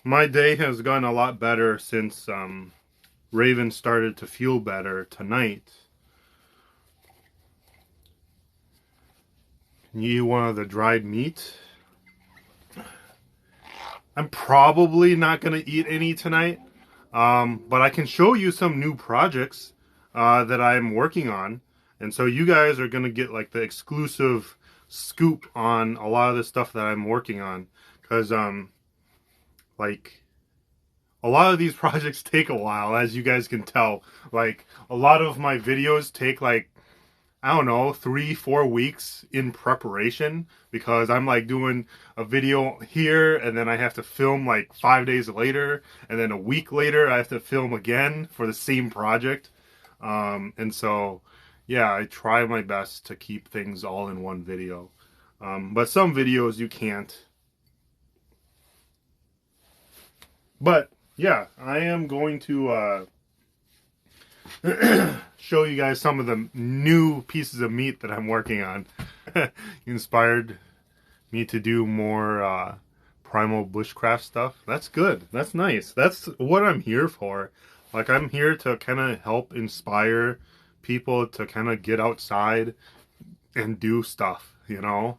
My day has gone a lot better since Raven started to feel better tonight. You want the dried meat? I'm probably not going to eat any tonight, but I can show you some new projects that I'm working on. And so you guys are going to get like the exclusive scoop on a lot of the stuff that I'm working on. Because like a lot of these projects take a while, as you guys can tell. Like a lot of my videos take like, I don't know, 3-4 weeks in preparation, because I'm like doing a video here and then I have to film like 5 days later, and then a week later I have to film again for the same project. And so yeah, I try my best to keep things all in one video. But some videos you can't. But yeah, I am going to show you guys some of the new pieces of meat that I'm working on. Inspired me to do more primal bushcraft stuff. That's good. That's nice. That's what I'm here for. Like, I'm here to kind of help inspire people to kind of get outside and do stuff, you know?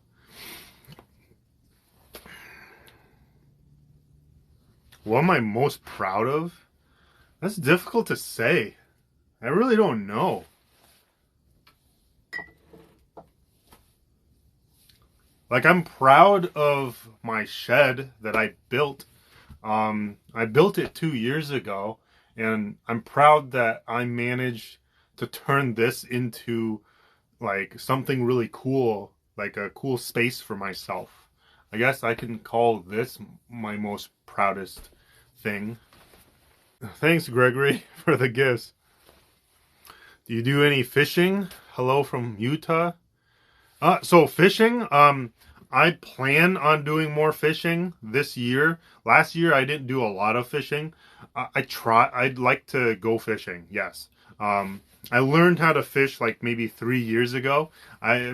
What am I most proud of? That's difficult to say. I really don't know. Like, I'm proud of my shed that I built. I built it 2 years ago, and I'm proud that I managed to turn this into like something really cool, like a cool space for myself. I guess I can call this my most proudest thing. Thanks, Gregory, for the gifts. Do you do any fishing? Hello from Utah. So fishing, I plan on doing more fishing this year. Last year I didn't do a lot of fishing. I'd like to go fishing. Yes. I learned how to fish like maybe 3 years ago.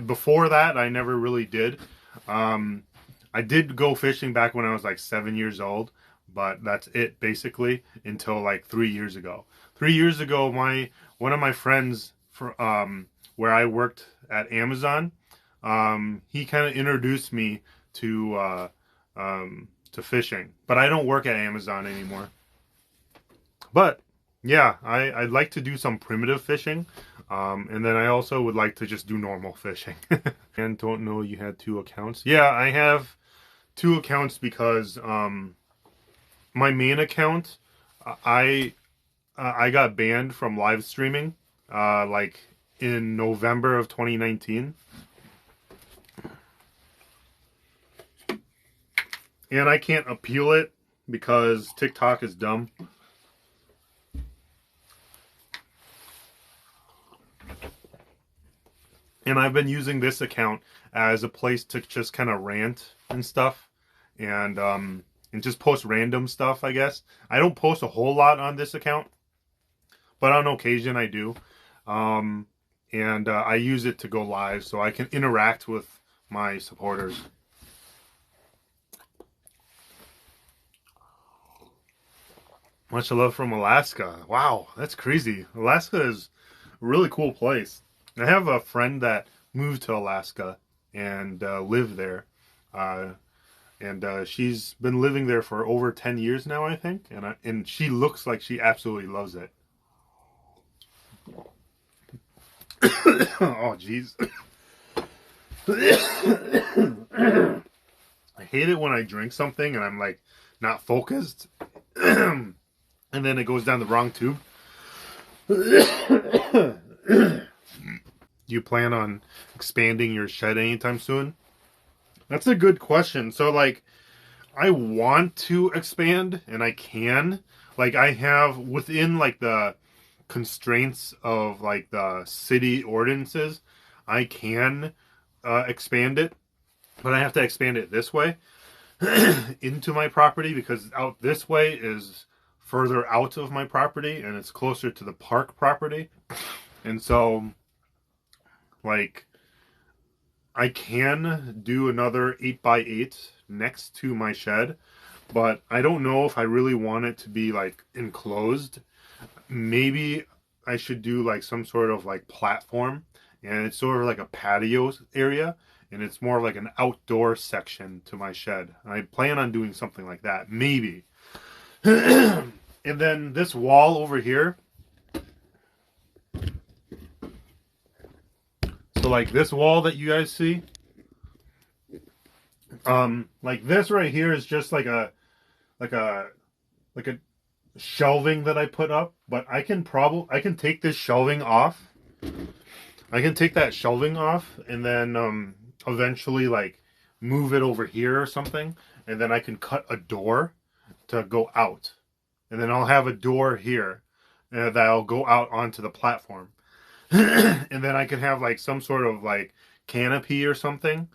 Before that I never really did. I did go fishing back when I was like 7 years old, but that's it basically until like 3 years ago. 3 years ago, one of my friends where I worked at Amazon, he kind of introduced me to fishing, but I don't work at Amazon anymore. But yeah, I'd like to do some primitive fishing, and then I also would like to just do normal fishing. And don't know you had two accounts. Yeah, I have two accounts because my main account, I got banned from live streaming like in November of 2019. And I can't appeal it because TikTok is dumb. And I've been using this account as a place to just kind of rant and stuff, and just post random stuff, I guess. I don't post a whole lot on this account, but on occasion I do. And I use it to go live so I can interact with my supporters. Much love from Alaska. Wow, that's crazy. Alaska is a really cool place. I have a friend that moved to Alaska and lived there. Uh, and she's been living there for over 10 years now, I think. And she looks like she absolutely loves it. Oh, jeez. I hate it when I drink something and I'm like not focused. And then it goes down the wrong tube. Do you plan on expanding your shed anytime soon? That's a good question. So, like, I want to expand, and I can. Like, I have, within, like, the constraints of, like, the city ordinances, I can expand it. But I have to expand it this way into my property, because out this way is further out of my property and it's closer to the park property. And so, like, I can do another 8x8 next to my shed, but I don't know if I really want it to be like enclosed. Maybe I should do like some sort of like platform, and it's sort of like a patio area, and it's more like an outdoor section to my shed. I plan on doing something like that, maybe. And then this wall over here, so like this wall that you guys see, like this right here is just like a like a like a shelving that I put up, but I can take this shelving off. I can take that shelving off and then eventually like move it over here or something, and then I can cut a door to go out. And then I'll have a door here that'll go out onto the platform. And then I can have like some sort of like canopy or something,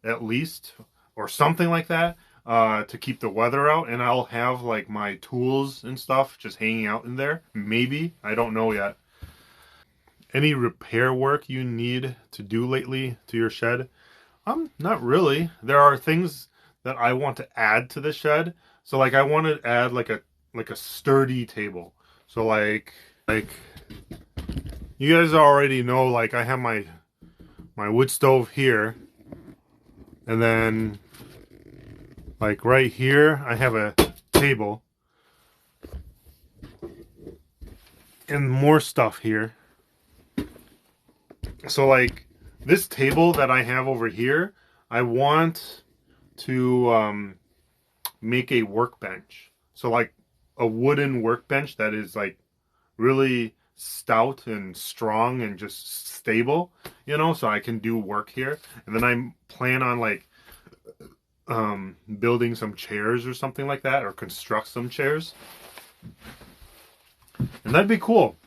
at least, or something like that, to keep the weather out. And I'll have like my tools and stuff just hanging out in there. Maybe. I don't know yet. Any repair work you need to do lately to your shed? Not really. There are things that I want to add to the shed. So like I want to add like a sturdy table. So like you guys already know, like I have my wood stove here, and then like right here I have a table and more stuff here. So like this table that I have over here, I want to make a workbench. So like a wooden workbench that is like really stout and strong and just stable, you know, so I can do work here. And then I plan on like building some chairs or something like that, or construct some chairs. And that'd be cool.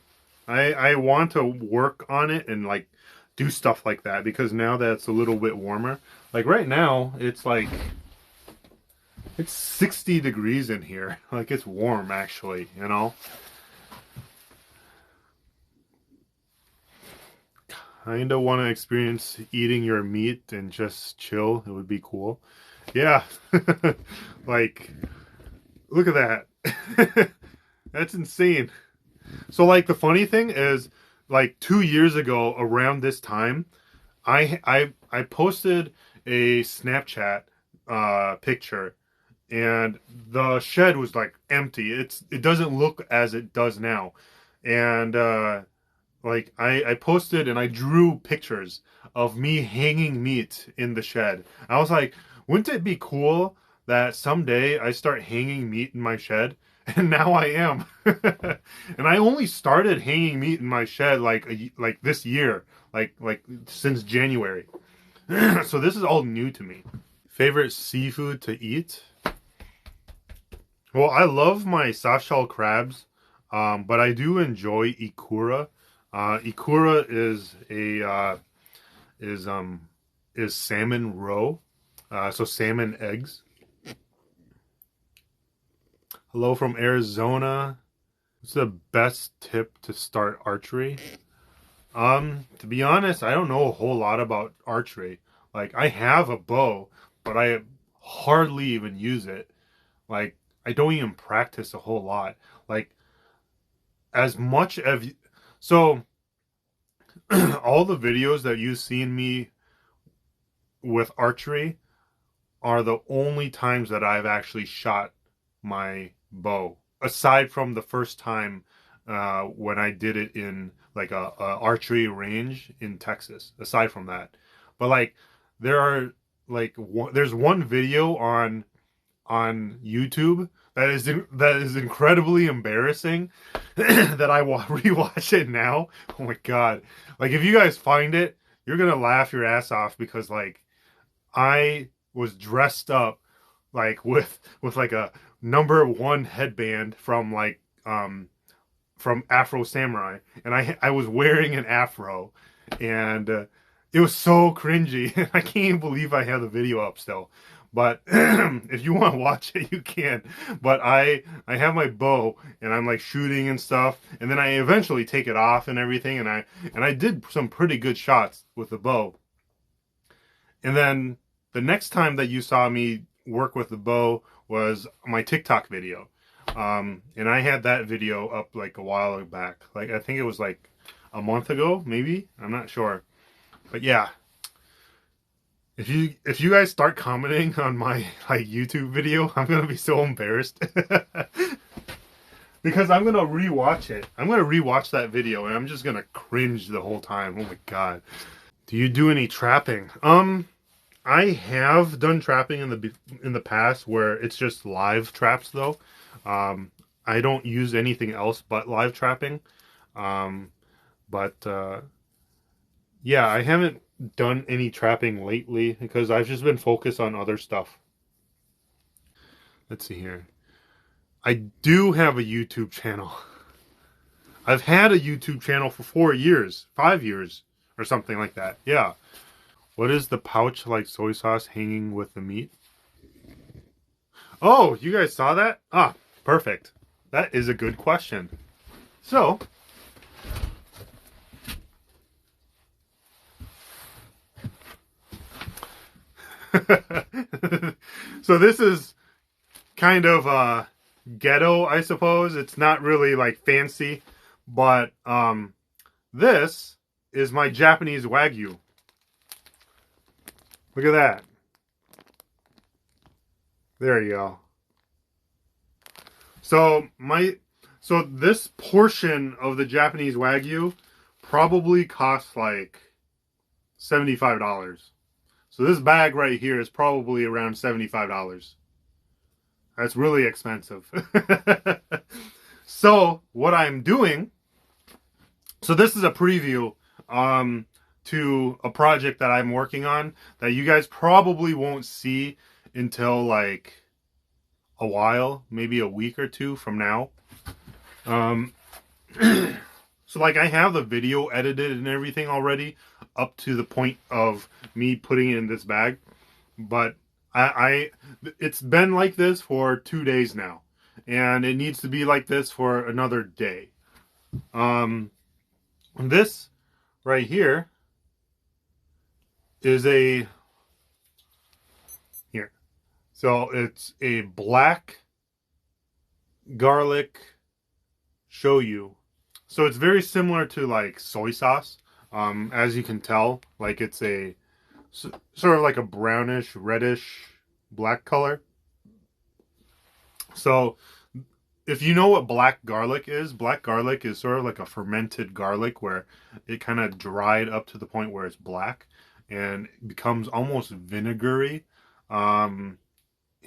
I want to work on it and like do stuff like that, because now that it's a little bit warmer, like right now it's 60 degrees in here. Like it's warm actually, you know. Kinda want to experience eating your meat and just chill. It would be cool. Yeah. Like look at that. That's insane. So like the funny thing is, like 2 years ago around this time, I posted a Snapchat picture, and the shed was like empty. It doesn't look as it does now. And like I posted and I drew pictures of me hanging meat in the shed. I was like, wouldn't it be cool that someday I start hanging meat in my shed? And now I am. And I only started hanging meat in my shed like this year, like since January. So this is all new to me. Favorite seafood to eat? Well, I love my softshell crabs, but I do enjoy ikura. Ikura is salmon roe, so salmon eggs. Hello from Arizona. What's the best tip to start archery? To be honest, I don't know a whole lot about archery. Like I have a bow, but I hardly even use it. Like I don't even practice a whole lot. Like as much as so all the videos that you've seen me with archery are the only times that I've actually shot my bow, aside from the first time when I did it in like a archery range in Texas. Aside from that, but like there are like there's one video on YouTube that is incredibly embarrassing that I will rewatch it now. Oh my god! Like if you guys find it, you're gonna laugh your ass off, because like I was dressed up like with like a #1 headband from like from Afro Samurai, and I was wearing an afro, and it was so cringy. I can't even believe I have the video up still. But if you want to watch it, you can. But I have my bow and I'm like shooting and stuff, and then I eventually take it off and everything, and I did some pretty good shots with the bow. And then the next time that you saw me work with the bow was my TikTok video. And I had that video up like a while back. Like, I think it was like a month ago, maybe. I'm not sure. But yeah. If you guys start commenting on my like YouTube video, I'm gonna be so embarrassed. Because I'm gonna rewatch it. I'm gonna rewatch that video and I'm just gonna cringe the whole time. Oh my god. Do you do any trapping? I have done trapping in the past where it's just live traps though. I don't use anything else but live trapping. Yeah, I haven't done any trapping lately because I've just been focused on other stuff. Let's see here. I do have a YouTube channel. I've had a YouTube channel for 4 years, 5 years, or something like that. Yeah. What is the pouch like soy sauce hanging with the meat? Oh, you guys saw that? Ah, perfect. That is a good question. So, so this is kind of ghetto, I suppose. It's not really like fancy, but this is my Japanese Wagyu. Look at that. There you go. So this portion of the Japanese Wagyu probably costs like $75. So this bag right here is probably around $75. That's really expensive. So what I'm doing, so this is a preview to a project that I'm working on that you guys probably won't see until like a while, maybe a week or two from now. So like I have the video edited and everything already up to the point of me putting it in this bag, but it's been like this for 2 days now, and it needs to be like this for another day. This right here is so it's a black garlic shoyu. So it's very similar to like soy sauce. As you can tell, like it's a sort of like a brownish, reddish, black color. So if you know what black garlic is sort of like a fermented garlic where it kind of dried up to the point where it's black and becomes almost vinegary.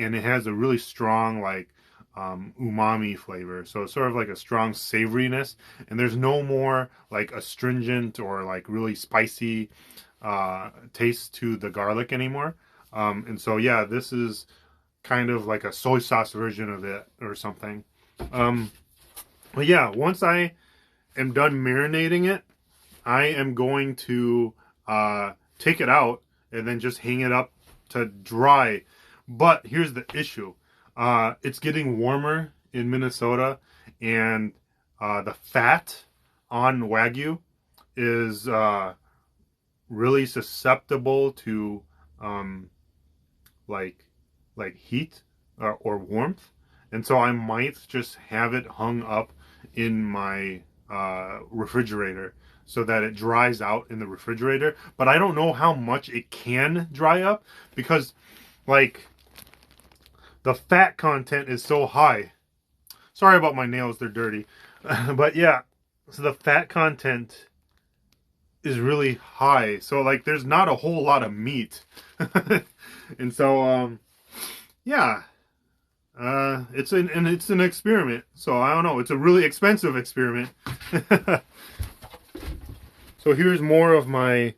And it has a really strong like umami flavor, so it's sort of like a strong savoriness, and there's no more like astringent or like really spicy taste to the garlic anymore. And so yeah, this is kind of like a soy sauce version of it or something. But yeah, once I am done marinating it, I am going to take it out and then just hang it up to dry. But here's the issue. It's getting warmer in Minnesota, and the fat on Wagyu is really susceptible to like heat or warmth. And so I might just have it hung up in my refrigerator so that it dries out in the refrigerator. But I don't know how much it can dry up because like the fat content is so high. Sorry about my nails, they're dirty. But yeah, so the fat content is really high. So like there's not a whole lot of meat. And so yeah. It's an experiment. So I don't know, it's a really expensive experiment. So here's more of my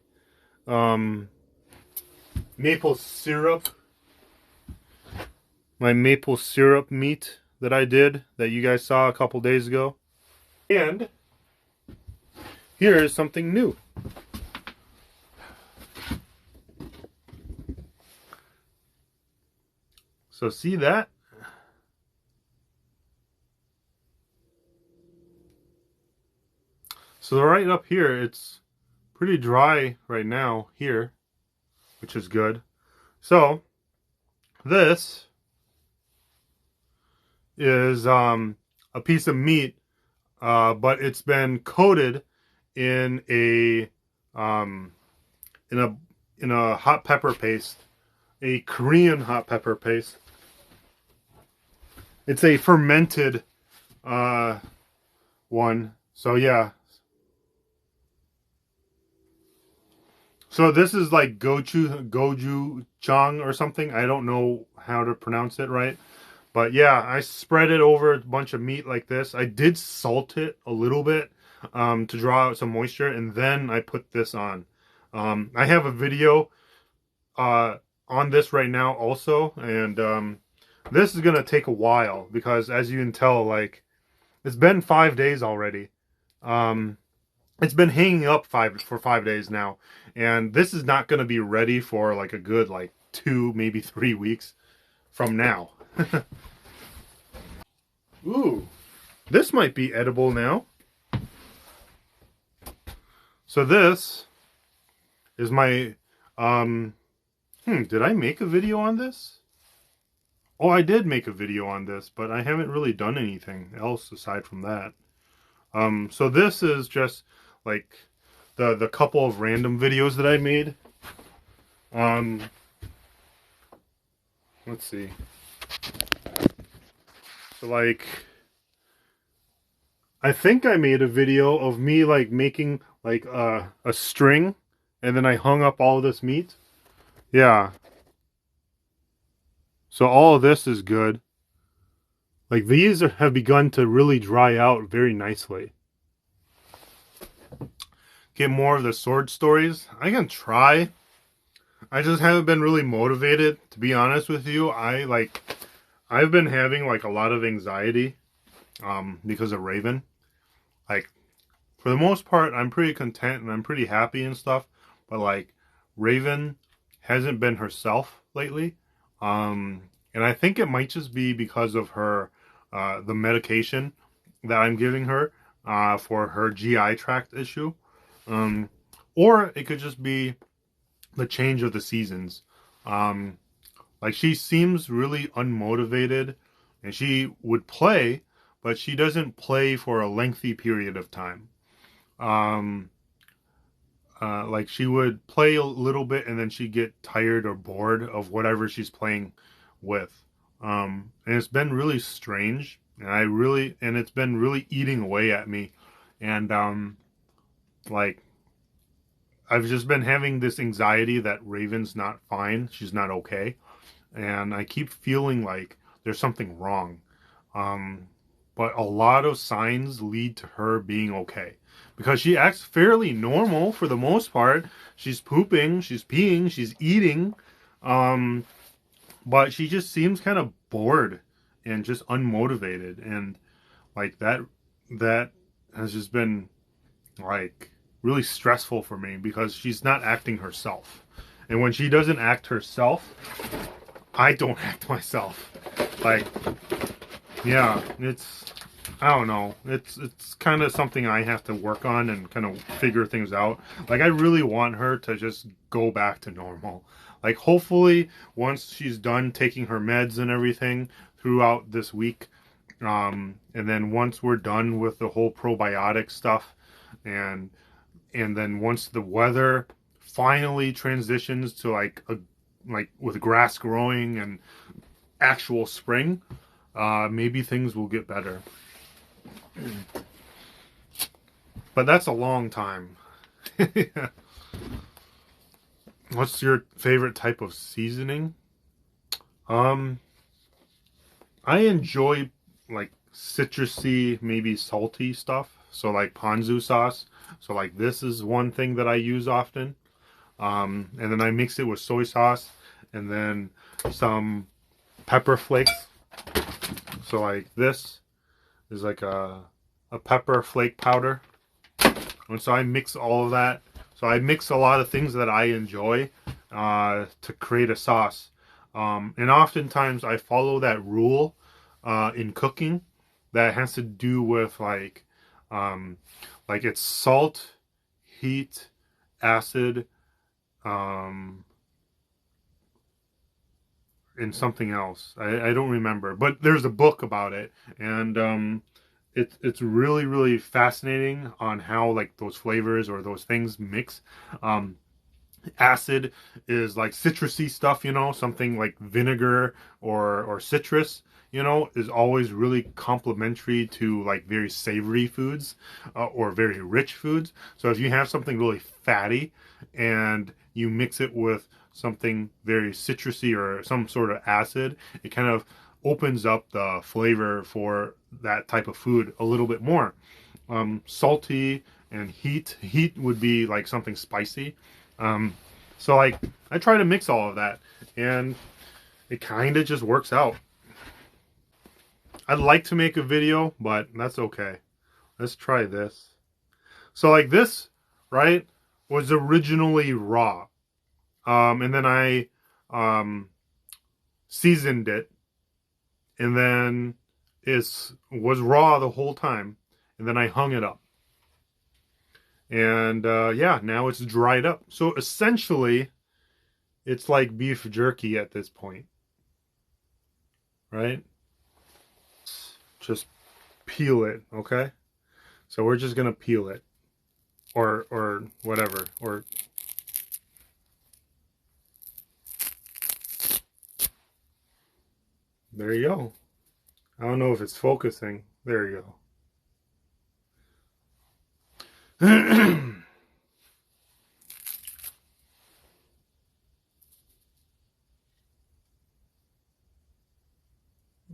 maple syrup. My maple syrup meat that I did, that you guys saw a couple days ago. And here is something new. So see that? So right up here, it's pretty dry right now here, which is good. So this is a piece of meat, but it's been coated in a um, in a hot pepper paste, a Korean hot pepper paste. It's a fermented one. So yeah. So this is like gochujang or something. I don't know how to pronounce it right. But yeah, I spread it over a bunch of meat like this. I did salt it a little bit to draw out some moisture, and then I put this on. I have a video uh, on this right now also, and this is gonna take a while because, as you can tell, like it's been 5 days already. Um, it's been hanging up for 5 days now, and this is not gonna be ready for like a good like 2, maybe 3 weeks from now. Ooh, this might be edible now. So this is my did I make a video on this? Oh, I did make a video on this, but I haven't really done anything else aside from that. So this is just like the couple of random videos that I made. Um, let's see. So like I think I made a video of me like making like a string, and then I hung up all this meat. Yeah. So all of this is good. Like these have begun to really dry out very nicely. Get more of the sword stories. I can try. I just haven't been really motivated, to be honest with you. I've been having like a lot of anxiety because of Raven. Like for the most part, I'm pretty content and I'm pretty happy and stuff, but like Raven hasn't been herself lately. And I think it might just be because of her the medication that I'm giving her for her GI tract issue. Or it could just be the change of the seasons. Um, like she seems really unmotivated and she would play, but she doesn't play for a lengthy period of time. Um, like she would play a little bit and then she'd get tired or bored of whatever she's playing with. And it's been really strange, and it's been really eating away at me. And like I've just been having this anxiety that Raven's not fine, she's not okay, and I keep feeling like there's something wrong. Um, but a lot of signs lead to her being okay because she acts fairly normal for the most part. She's pooping, she's peeing, she's eating, um, but she just seems kind of bored and just unmotivated, and like that has just been like really stressful for me because she's not acting herself. And when she doesn't act herself, I don't act myself. Like, yeah, I don't know. It's kind of something I have to work on and kind of figure things out. Like I really want her to just go back to normal. Like hopefully once she's done taking her meds and everything throughout this week, and then once we're done with the whole probiotic stuff, and then once the weather finally transitions to like with grass growing and actual spring, maybe things will get better. But that's a long time. What's your favorite type of seasoning? Um, I enjoy like citrusy, maybe salty stuff. So like ponzu sauce. So like this is one thing that I use often. And then I mix it with soy sauce and then some pepper flakes. So like this is like a pepper flake powder. And so I mix all of that. So I mix a lot of things that I enjoy to create a sauce. And oftentimes I follow that rule in cooking that has to do with like it's salt, heat, acid, um, and something else. I don't remember, but there's a book about it, and it's really really fascinating on how like those flavors or those things mix. Acid is like citrusy stuff, you know, something like vinegar or citrus, you know, is always really complementary to like very savory foods or very rich foods. So if you have something really fatty and you mix it with something very citrusy or some sort of acid, it kind of opens up the flavor for that type of food a little bit more. Salty and heat would be like something spicy. So like I try to mix all of that, and it kind of just works out. I'd like to make a video, but that's okay. Let's try this. So like this, right, was originally raw. And then I seasoned it, and then it was raw the whole time, and then I hung it up. And yeah, now it's dried up. So essentially, it's like beef jerky at this point, right? Just peel it, okay? So we're just gonna peel it, or whatever, or there you go. I don't know if it's focusing. There you go.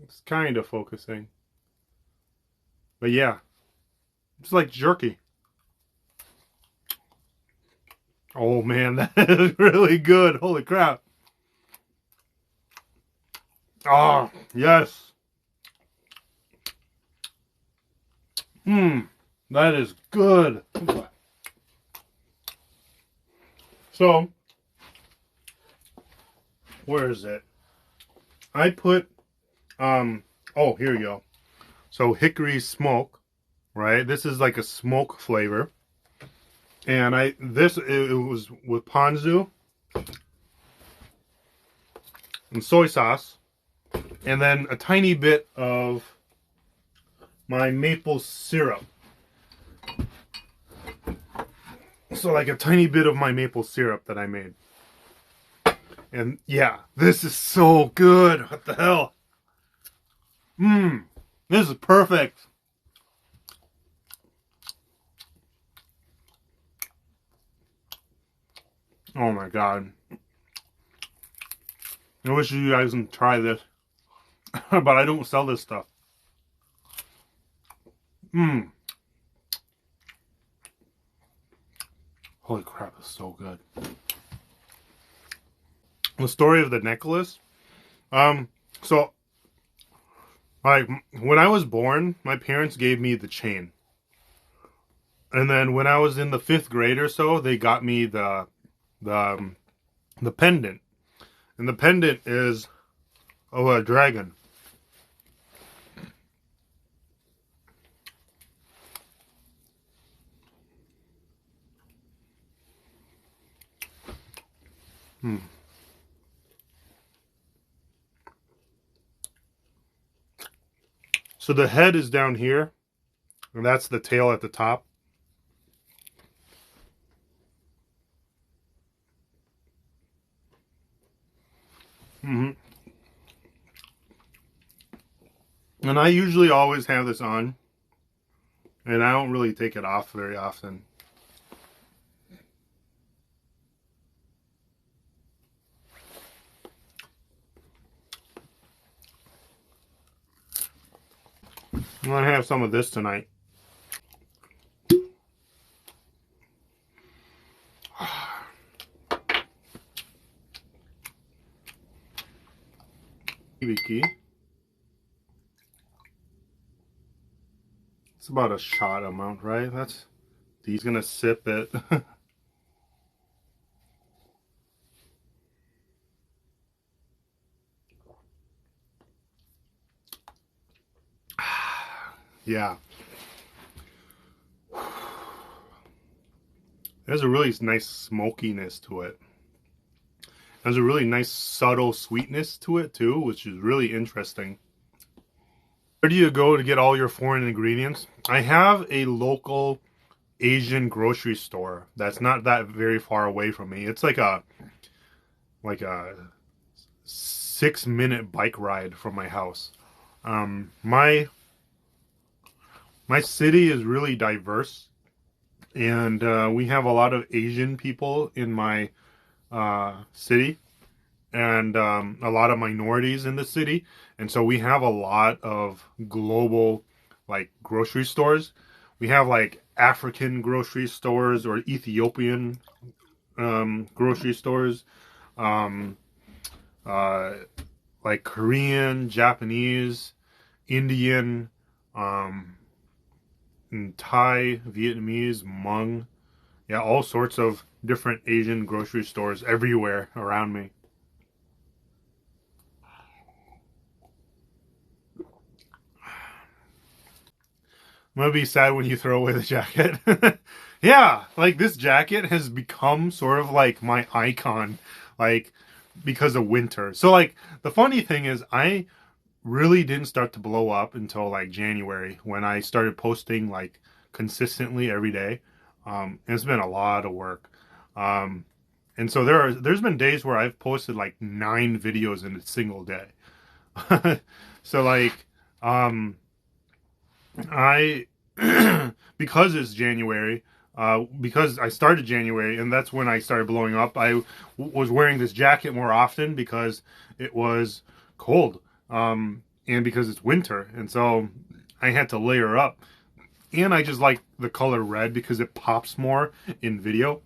It's kind of focusing. But yeah, it's like jerky. Oh man, that is really good. Holy crap. Oh, yes. That is good. So, where is it? I put, oh, here you go. So hickory smoke, right? This is like a smoke flavor. And it was with ponzu and soy sauce, and then a tiny bit of my maple syrup. So like a tiny bit of my maple syrup that I made. And yeah, this is so good. What the hell? This is perfect. Oh my god. I wish you guys can try this. But I don't sell this stuff. Holy crap, it's so good. The story of the necklace. So like when I was born, my parents gave me the chain. And then when I was in the 5th grade or so, they got me the pendant. And the pendant is a dragon. So the head is down here, and that's the tail at the top. And I usually always have this on, and I don't really take it off very often. I'm gonna have some of this tonight. It's about a shot amount, right? He's gonna sip it. Yeah. There's a really nice smokiness to it. Has a really nice subtle sweetness to it too, which is really interesting. Where do you go to get all your foreign ingredients? I have a local Asian grocery store that's not that very far away from me. It's like a 6-minute bike ride from my house. My city is really diverse, and we have a lot of Asian people in my city, and a lot of minorities in the city, and so we have a lot of global like grocery stores. We have like African grocery stores or Ethiopian grocery stores, um, uh, like Korean, Japanese, Indian, um, and Thai, Vietnamese, Hmong. Yeah, all sorts of different Asian grocery stores everywhere around me. I'm gonna be sad when you throw away the jacket. Yeah, like this jacket has become sort of like my icon, like because of winter. So like the funny thing is I really didn't start to blow up until like January when I started posting like consistently every day. And it's been a lot of work. Um, and so there's been days where I've posted like 9 videos in a single day. So like um I because it's January, because I started January and that's when I started blowing up. Was wearing this jacket more often because it was cold, and because it's winter, and so I had to layer up. And I just like the color red because it pops more in video,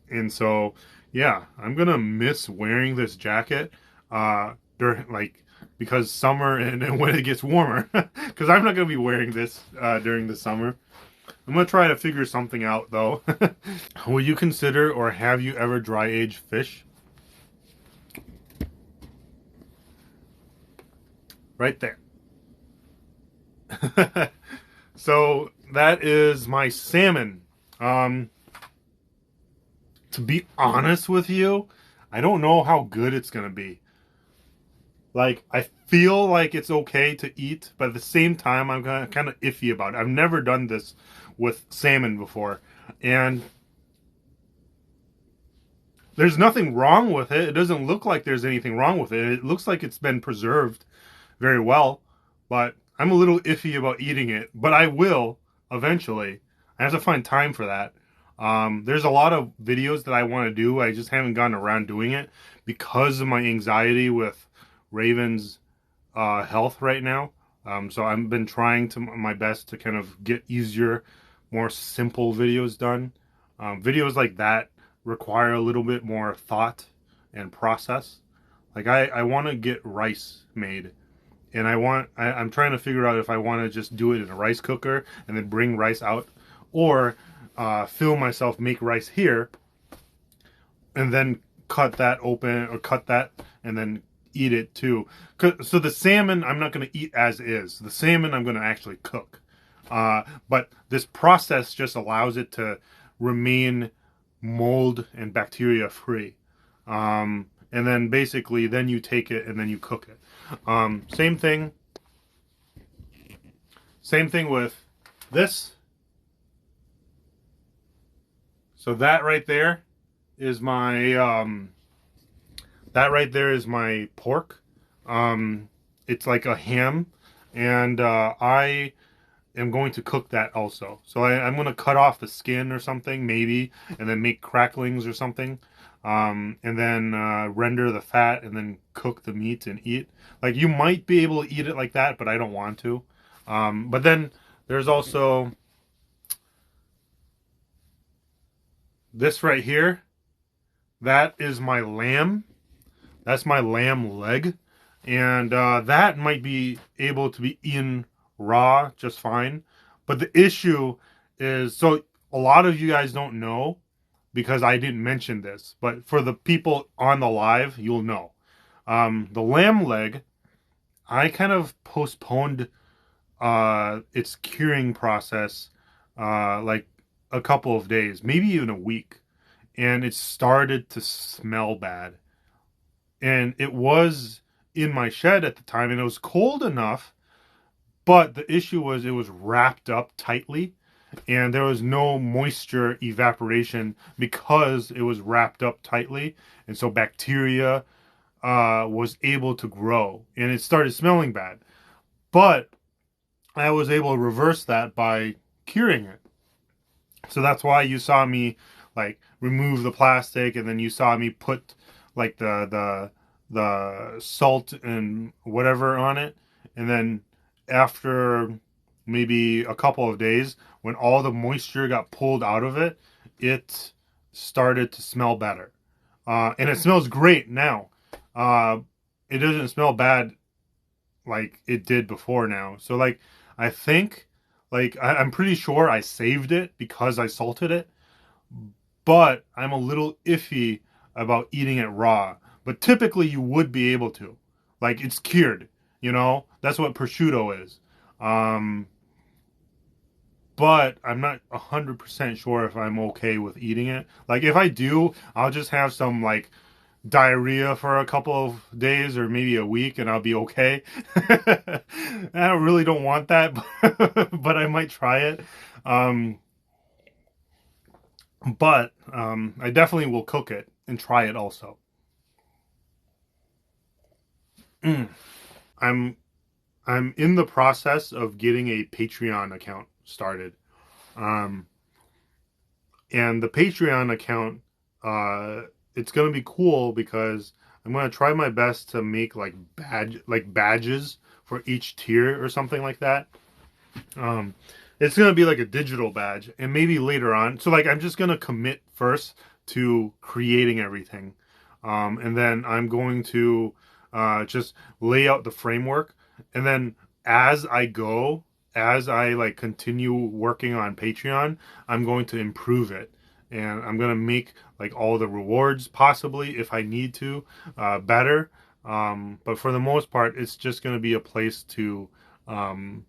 and so yeah, I'm gonna miss wearing this jacket during like because summer and when it gets warmer because I'm not gonna be wearing this during the summer. I'm gonna try to figure something out though. Will you consider or have you ever dry aged fish? Right there. So that is my salmon. Um, to be honest with you, I don't know how good it's gonna be. Like, I feel like it's okay to eat, but at the same time, I'm kind of iffy about it. I've never done this with salmon before, and there's nothing wrong with it. It doesn't look like there's anything wrong with it. It looks like it's been preserved very well, but I'm a little iffy about eating it. But I will eventually. I have to find time for that. There's a lot of videos that I want to do. I just haven't gotten around doing it because of my anxiety with Raven's health right now. So I've been trying to my best to kind of get easier, more simple videos done. Videos like that require a little bit more thought and process. Like I want to get rice made, and I'm trying to figure out if I want to just do it in a rice cooker and then bring rice out, or film myself make rice here and then cut that open or cut that and then eat it too. So the salmon I'm not going to eat as is. The salmon I'm going to actually cook. But this process just allows it to remain mold and bacteria free. And then basically then you take it and then you cook it. Same thing. Same thing with this. So that right there is my pork. It's like a ham, and I am going to cook that also. So I'm going to cut off the skin or something, maybe, and then make cracklings or something, and then render the fat, and then cook the meat and eat. Like, you might be able to eat it like that, but I don't want to. But then there's also this right here. That is my lamb. That's my lamb leg. And that might be able to be eaten raw just fine. But the issue is, so a lot of you guys don't know because I didn't mention this. But for the people on the live, you'll know. The lamb leg, I kind of postponed its curing process like a couple of days, maybe even a week. And it started to smell bad. and it was in my shed at the time, and it was cold enough, but the issue was it was wrapped up tightly, and there was no moisture evaporation because it was wrapped up tightly, and so bacteria was able to grow, and it started smelling bad. But I was able to reverse that by curing it. So that's why you saw me like remove the plastic, and then you saw me put like the salt and whatever on it, and then after maybe a couple of days, when all the moisture got pulled out of it, it started to smell better, and it smells great now. Uh, it doesn't smell bad like it did before now. So like I think I'm pretty sure I saved it because I salted it, but I'm a little iffy about eating it raw. But typically you would be able to. Like it's cured, you know? That's what prosciutto is. Um but I'm not 100% sure if I'm okay with eating it. Like if I do, I'll just have some like diarrhea for a couple of days or maybe a week and I'll be okay. I really don't want that, but I might try it. Um, but I definitely will cook it and try it also. Mm. I'm I'm in the process of getting a Patreon account started. Um, and the Patreon account, uh, it's gonna be cool because I'm gonna try my best to make like badges for each tier or something like that. Um, it's gonna be like a digital badge, and maybe later on. So like I'm just gonna commit first to creating everything, and then I'm going to just lay out the framework, and then as I go, as I like continue working on Patreon, I'm going to improve it. And I'm gonna make like all the rewards possibly if I need to better. But for the most part, it's just gonna be a place to um,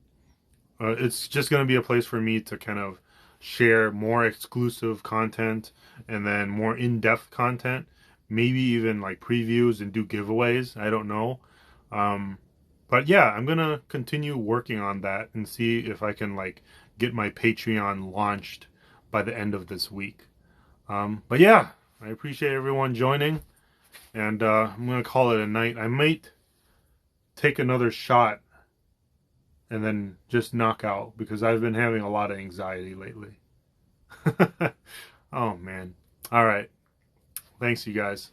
it's just going to be a place for me to kind of share more exclusive content and then more in-depth content, maybe even like previews and do giveaways. I don't know. Um, but yeah, I'm going to continue working on that and see if I can like get my Patreon launched by the end of this week. But yeah, I appreciate everyone joining, and I'm going to call it a night. I might take another shot and then just knock out because I've been having a lot of anxiety lately. Oh man. All right. Thanks, you guys.